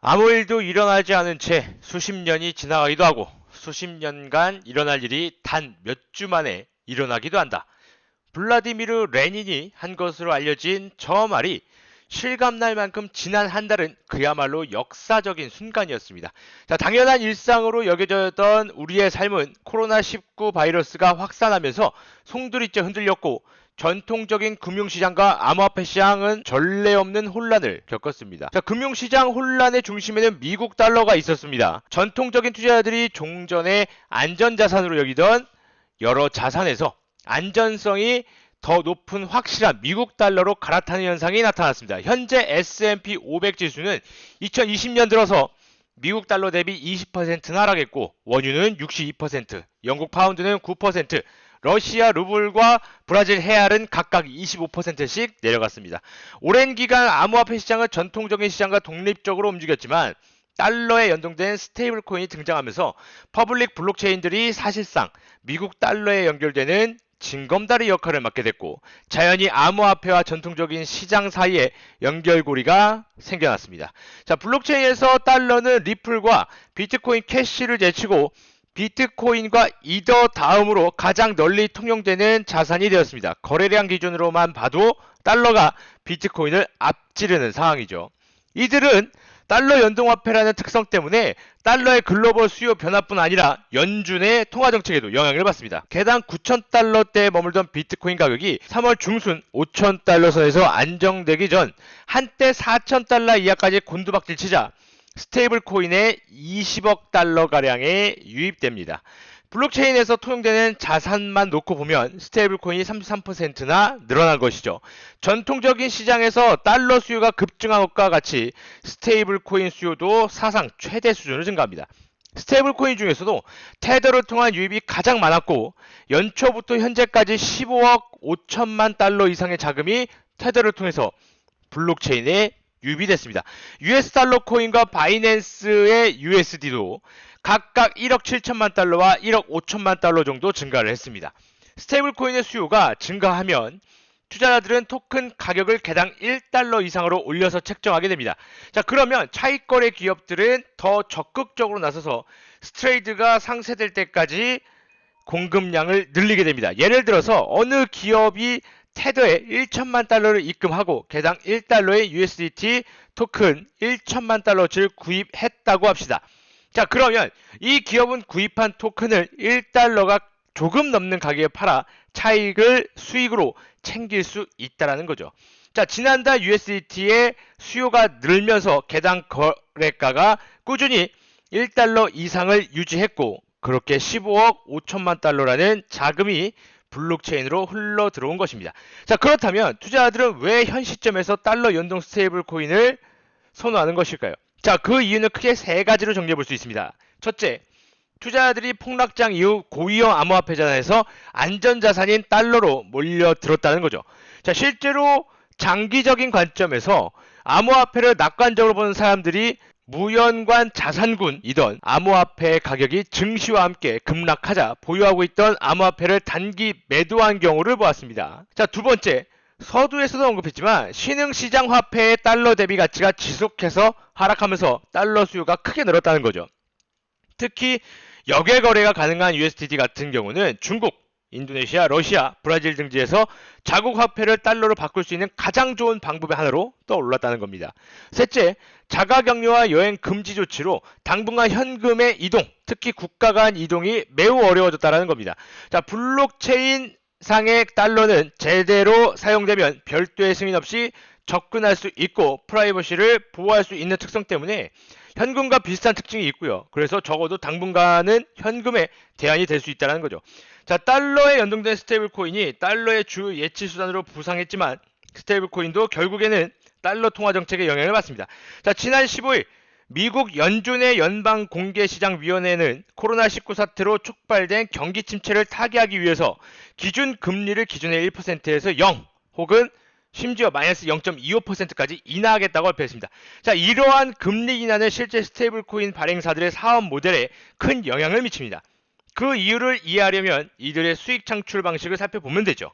아무 일도 일어나지 않은 채 수십 년이 지나가기도 하고 수십 년간 일어날 일이 단 몇 주 만에 일어나기도 한다. 블라디미르 레닌이 한 것으로 알려진 저 말이 실감날 만큼 지난 한 달은 그야말로 역사적인 순간이었습니다. 자, 당연한 일상으로 여겨졌던 우리의 삶은 코로나19 바이러스가 확산하면서 송두리째 흔들렸고 전통적인 금융시장과 암호화폐 시장은 전례 없는 혼란을 겪었습니다. 자, 금융시장 혼란의 중심에는 미국 달러가 있었습니다. 전통적인 투자자들이 종전에 안전자산으로 여기던 여러 자산에서 안전성이 더 높은 확실한 미국 달러로 갈아타는 현상이 나타났습니다. 현재 S&P 500 지수는 2020년 들어서 미국 달러 대비 20%나 하락했고 원유는 62%, 영국 파운드는 9%, 러시아 루블과 브라질 헤알은 각각 25%씩 내려갔습니다. 오랜 기간 암호화폐 시장은 전통적인 시장과 독립적으로 움직였지만 달러에 연동된 스테이블 코인이 등장하면서 퍼블릭 블록체인들이 사실상 미국 달러에 연결되는 징검다리 역할을 맡게 됐고 자연히 암호화폐와 전통적인 시장 사이에 연결고리가 생겨났습니다. 자, 블록체인에서 달러는 리플과 비트코인 캐시를 제치고 비트코인과 이더 다음으로 가장 널리 통용되는 자산이 되었습니다. 거래량 기준으로만 봐도 달러가 비트코인을 앞지르는 상황이죠. 이들은 달러 연동화폐라는 특성 때문에 달러의 글로벌 수요 변화뿐 아니라 연준의 통화정책에도 영향을 받습니다. 개당 9,000달러대에 머물던 비트코인 가격이 3월 중순 5,000달러 선에서 안정되기 전 한때 4,000달러 이하까지 곤두박질 치자 스테이블 코인의 20억 달러가량에 유입됩니다. 블록체인에서 통용되는 자산만 놓고 보면 스테이블 코인이 33%나 늘어난 것이죠. 전통적인 시장에서 달러 수요가 급증한 것과 같이 스테이블 코인 수요도 사상 최대 수준으로 증가합니다. 스테이블 코인 중에서도 테더를 통한 유입이 가장 많았고 연초부터 현재까지 15억 5천만 달러 이상의 자금이 테더를 통해서 블록체인에 유입이 됐습니다. US 달러 코인과 바이낸스의 USD도 각각 1억 7천만 달러와 1억 5천만 달러 정도 증가를 했습니다. 스테이블 코인의 수요가 증가하면 투자자들은 토큰 가격을 개당 1달러 이상으로 올려서 책정하게 됩니다. 자, 그러면 차익거래 기업들은 더 적극적으로 나서서 스트레이드가 상쇄될 때까지 공급량을 늘리게 됩니다. 예를 들어서 어느 기업이 테더에 1천만 달러를 입금하고 개당 1달러의 USDT 토큰 1천만 달러치를 구입했다고 합시다. 자, 그러면 이 기업은 구입한 토큰을 1달러가 조금 넘는 가격에 팔아 차익을 수익으로 챙길 수 있다는 거죠. 자, 지난달 USDT의 수요가 늘면서 개당 거래가가 꾸준히 1달러 이상을 유지했고 그렇게 15억 5천만 달러라는 자금이 블록체인으로 흘러 들어온 것입니다. 자, 그렇다면 투자자들은 왜 현 시점에서 달러 연동 스테이블 코인을 선호하는 것일까요? 자, 그 이유는 크게 세 가지로 정리해 볼 수 있습니다. 첫째, 투자자들이 폭락장 이후 고위험 암호화폐 자산에서 안전자산인 달러로 몰려들었다는 거죠. 자, 실제로 장기적인 관점에서 암호화폐를 낙관적으로 보는 사람들이 무연관 자산군이던 암호화폐 가격이 증시와 함께 급락하자 보유하고 있던 암호화폐를 단기 매도한 경우를 보았습니다. 자, 두 번째, 서두에서도 언급했지만 신흥시장 화폐의 달러 대비 가치가 지속해서 하락하면서 달러 수요가 크게 늘었다는 거죠. 특히 역외 거래가 가능한 USDT 같은 경우는 중국, 인도네시아, 러시아, 브라질 등지에서 자국 화폐를 달러로 바꿀 수 있는 가장 좋은 방법의 하나로 떠올랐다는 겁니다. 셋째, 자가격리와 여행 금지 조치로 당분간 현금의 이동, 특히 국가 간 이동이 매우 어려워졌다는 겁니다. 자, 블록체인 상의 달러는 제대로 사용되면 별도의 승인 없이 접근할 수 있고 프라이버시를 보호할 수 있는 특성 때문에 현금과 비슷한 특징이 있고요. 그래서 적어도 당분간은 현금의 대안이 될 수 있다는 거죠. 자, 달러에 연동된 스테이블 코인이 달러의 주 예치 수단으로 부상했지만 스테이블 코인도 결국에는 달러 통화 정책의 영향을 받습니다. 자, 지난 15일 미국 연준의 연방공개시장위원회는 코로나19 사태로 촉발된 경기 침체를 타개하기 위해서 기준 금리를 기존의 1%에서 0 혹은 심지어 마이너스 0.25%까지 인하하겠다고 발표했습니다. 자, 이러한 금리 인하는 실제 스테이블 코인 발행사들의 사업 모델에 큰 영향을 미칩니다. 그 이유를 이해하려면 이들의 수익 창출 방식을 살펴보면 되죠.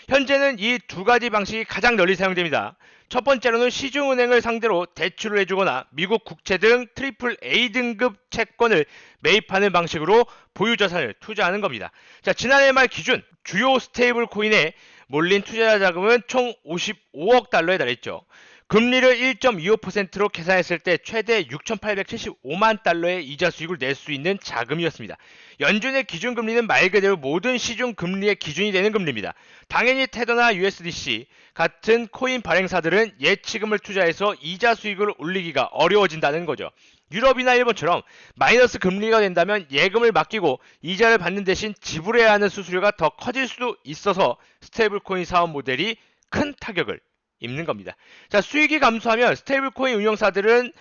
현재는 이 두 가지 방식이 가장 널리 사용됩니다. 첫 번째로는 시중은행을 상대로 대출을 해주거나 미국 국채 등 트리플 A 등급 채권을 매입하는 방식으로 보유자산을 투자하는 겁니다. 자, 지난해 말 기준 주요 스테이블 코인에 몰린 투자 자금은 총 55억 달러에 달했죠. 금리를 1.25%로 계산했을 때 최대 6,875만 달러의 이자 수익을 낼 수 있는 자금이었습니다. 연준의 기준금리는 말 그대로 모든 시중 금리의 기준이 되는 금리입니다. 당연히 테더나 USDC 같은 코인 발행사들은 예치금을 투자해서 이자 수익을 올리기가 어려워진다는 거죠. 유럽이나 일본처럼 마이너스 금리가 된다면 예금을 맡기고 이자를 받는 대신 지불해야 하는 수수료가 더 커질 수도 있어서 스테이블코인 사업 모델이 큰 타격을 입는 겁니다. 자, 수익이 감소하면 스테이블코인 운용사들은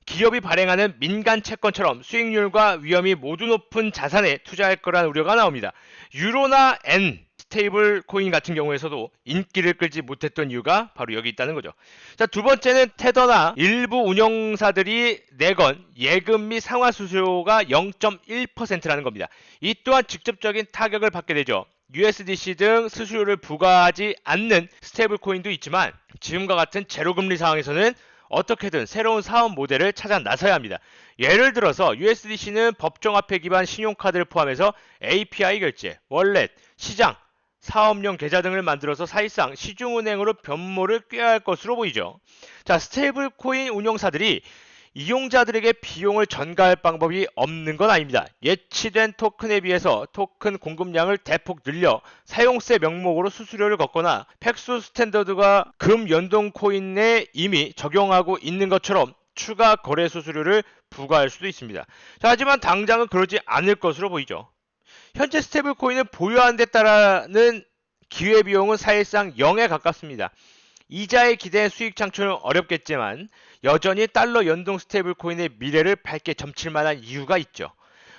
기업이 발행하는 민간 채권처럼 수익률과 위험이 모두 높은 자산에 투자할 거라는 우려가 나옵니다. 유로나 엔 스테이블 코인 같은 경우에서도 인기를 끌지 못했던 이유가 바로 여기 있다는 거죠. 자, 두 번째는 테더나 일부 운용사들이 내건 예금 및 상환 수수료가 0.1%라는 겁니다. 이 또한 직접적인 타격을 받게 되죠. USDC 등 수수료를 부과하지 않는 스테이블 코인도 있지만 지금과 같은 제로금리 상황에서는 어떻게든 새로운 사업 모델을 찾아 나서야 합니다. 예를 들어서 USDC는 법정화폐 기반 신용카드를 포함해서 API 결제, 월렛, 시장, 사업용 계좌 등을 만들어서 사실상 시중은행으로 변모를 꾀해야 할 것으로 보이죠. 자, 스테이블 코인 운용사들이 이용자들에게 비용을 전가할 방법이 없는 건 아닙니다. 예치된 토큰에 비해서 토큰 공급량을 대폭 늘려 사용세 명목으로 수수료를 걷거나 팩수 스탠더드가 금 연동 코인에 이미 적용하고 있는 것처럼 추가 거래 수수료를 부과할 수도 있습니다. 자, 하지만 당장은 그러지 않을 것으로 보이죠. 현재 스테이블 코인을 보유하는 데 따르는 기회비용은 사실상 0에 가깝습니다. 이자에 기대한 수익 창출은 어렵겠지만 여전히 달러 연동 스테이블 코인의 미래를 밝게 점칠 만한 이유가 있죠.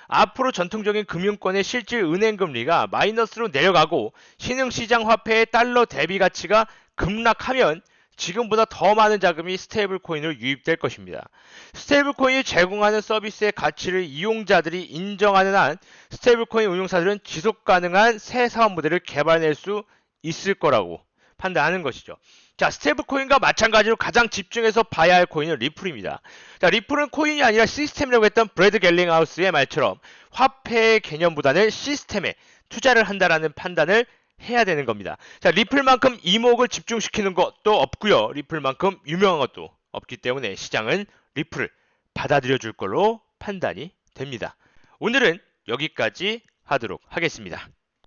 앞으로 전통적인 금융권의 실질 은행 금리가 마이너스로 내려가고 신흥시장 화폐의 달러 대비 가치가 급락하면 지금보다 더 많은 자금이 스테이블 코인으로 유입될 것입니다. 스테이블 코인이 제공하는 서비스의 가치를 이용자들이 인정하는 한 스테이블 코인 운용사들은 지속 가능한 새 사업 모델을 개발해낼 수 있을 거라고 판단하는 것이죠. 자, 스테이블 코인과 마찬가지로 가장 집중해서 봐야 할 코인은 리플입니다. 자, 리플은 코인이 아니라 시스템이라고 했던 브래드 갤링하우스의 말처럼 화폐의 개념보다는 시스템에 투자를 한다라는 판단을 해야 되는 겁니다. 자, 리플만큼 이목을 집중시키는 것도 없고요. 리플만큼 유명한 것도 없기 때문에 시장은 리플을 받아들여 줄 걸로 판단이 됩니다. 오늘은 여기까지 하도록 하겠습니다.